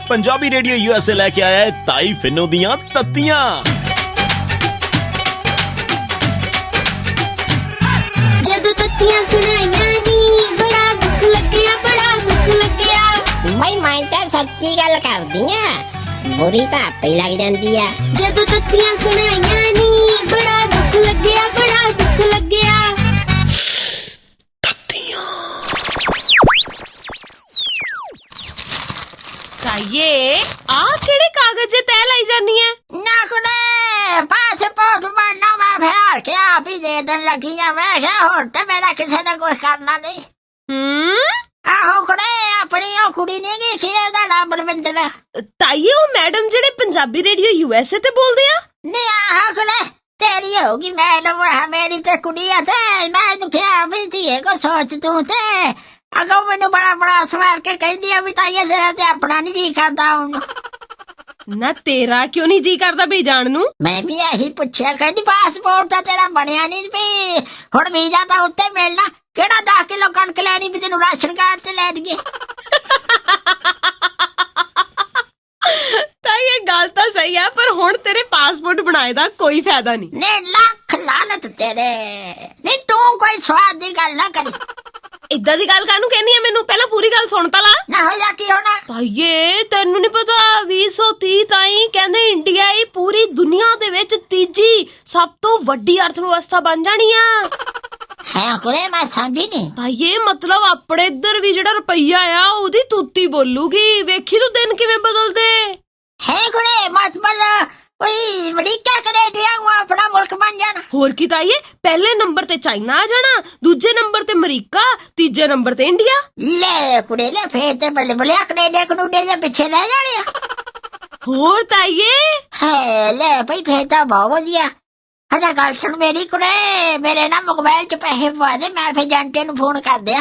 Punjabi radio USA लेके आया है ताई फिनो दियां तत्तियां। जदों तत्तियां सुनाइयां नी बड़ा दुख लग्या, बड़ा दुख लग्या। भाई मैं तो सच्ची गल करदी आ, बुरी तो आपे लग जांदी आ। जदों तत्तियां सुनाइयां नी बड़ा दुख लग्या, बड़ा दुख लग्या। ये आ केड़े कागज तै लाई जानी है? ना कुड़े पासपोर्ट बनना मैं फिर क्या आप ही दे देन लगी आ। मैं क्या होर ते मेरा किसी ने कुछ करना नहीं। आहो कुड़े अपनी ओ कुड़ी नहीं की की ओदा नाम बलविंदर। ताइये ओ मैडम जेड़े पंजाबी रेडियो यूएसए ते बोलदे आ? नहीं आहो कुड़े तेरी होगी मैडम, मेरी ते कुड़ी है ते मैं क्या भी थी को सोच तू ते अगो मैनू बड़ा बड़ा सवार के कहदी आ भी ताइये तेरा ते अपना नहीं जी करदा हुण। ना तेरा क्यों नहीं जी करदा बे जान नू? मैं भी यही पूछया कहदी पासपोर्ट तो तेरा बनया नहीं भी हुण वीजा तो उत्ते मिलना, केड़ा 10 किलो कणक लैनी भी तेनू राशन कार्ड ते लै दईए। ताइये गल तो सही है पर हुण तेरे पासपोर्ट बनाए दा कोई फायदा नहीं। ने लख लानत तेरे, नहीं तू कोई स्वाद दी गल ना करी। इदा दी गल कानू कहनी है मैनू? पहला पूरी गल सुन ता ला। ना हो जा की होना? ताइये तेनू नहीं पता 2030 ताईं कहंदे इंडिया ही पूरी दुनिया दे विच तीजी सब तो वड्डी अर्थव्यवस्था बन जानी है। है कुड़े मैं समझी नहीं। ताइये मतलब अपने इधर भी जेड़ा रुपया आ ओदी तूती बोलूगी, वेखी तू दिन किवें बदलदे। है कुड़े मतलब कोई अमरीका कनेडिया अपना मुल्क बन जाना। होर की ताइये पहले नंबर ते चाइना आ जाना, दूजे नंबर ते अमरीका, तीजे नंबर ते इंडिया। ले कुड़े ले फिर ते बल्ले बल्ले कनेडिया कनूडे जे पीछे रह जाने। होर ताइये है ले भाई फिर तो बहुत वधिया। अच्छा गल सुन मेरी कुड़े, मेरे ना मोबाइल च पैसे पवा दे, मैं फिर जंटे नू फोन कर दिया।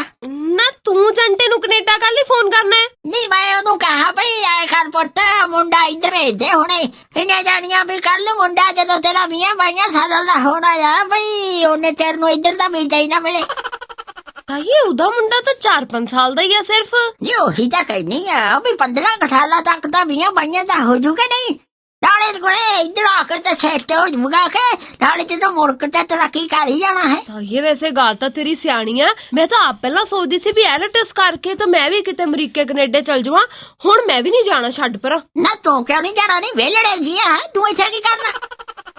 ना तू जंटे नू कनेडा कल ही फोन करना है? नहीं मैं ओनू कहा भाई आए कर पुत्त मुंडा इधर भेज दे हुणे, इन्हें जानिया भी कल मुंडा जदों तेरा 20-22 साल दा होना आ भाई ओने तेरे नू इधर दा वीजा ही ना मिले। ताइये उदा मुंडा तो 4-5 साल दा ही है सिर्फ। नहीं ओही तां कहनी आ भी 15 साल तक तां 20-22 दा हो जूगा नहीं। नाले कोले इधर आके ते सेट हो जूगा के नाले जदों मुड़ के ते तरक्की कर ही जाना है। ताइये वैसे गल तां तेरी सियाणी है, मैं तो आप पहला सोचदी सी भी एलटिस करके तो मैं भी किते अमरीके कनेडे चल जावां, हुण मैं भी नहीं जाना छड्ड पर। ना तू क्यों नहीं जाना? नहीं वेलड़े जी है तू इत्थे की करना?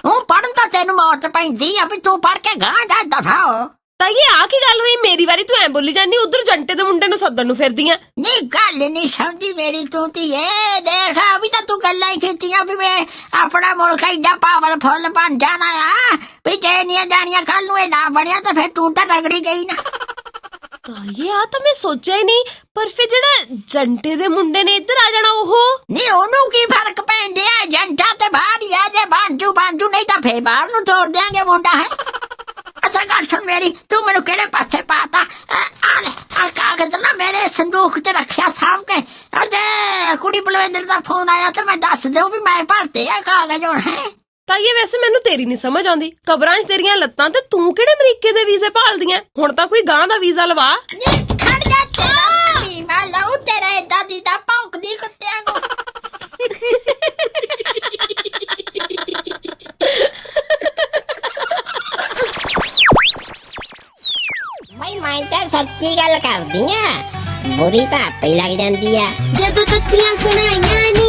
हूं पढ़न तां तैनू मौत पैंदी आ भी तू पढ़ के गां जा दफा हो। ताइये आ की गल हुई मेरी वारी तू ऐ बोली जानी, उधर जंटे दे मुंडे नू सद्दन नू फिरदी ऐ। नहीं गल नहीं समझी मेरी तू धीए, देख अभी तो तू गल्लां ही कीतियां भी मैं अपना मुल्क एडा पावरफुल बन जाना आ भी जे नहीं जानियां कल नू ना बनया तो फिर तू तो रगड़ी गई ना। ताइये आ तो मैं सोचा ही नहीं, पर फिर जेड़ा जंटे दे मुंडे ने इधर आ जाना ओहो नहीं ओनू की फर्क पैंदे आ, जंटा ते बाहर ही आ, जे बांजू नहीं तो फिर बाहर नू तोड़ देंगे मुंडा है। अच्छा गल सुन मेरी, तू मेनू केड़े पासे पाता? आ कागज ना मेरे संदूक च रखिया साहब के, अजे कुड़ी बलविंदर दा फोन आया तो मैं दस दूं भी मैं भरते आ कागज हुण है। ताइये वैसे मैनू तेरी नहीं समझ आंदी, कबरां च तेरियां लत्तां ते तू केड़े अमरीके दे वीजे भालदियां? हुण तां कोई गां दा वीजा लवा। खड़ जा तेरा मैं लाऊ तेरा इदा दी दा भौंकदी कुत्तियां को। मैं तो सच्ची गल करदी आ, बुरी तो आपे लग जांदी आ। जदों तत्तियां सुनाइयां नी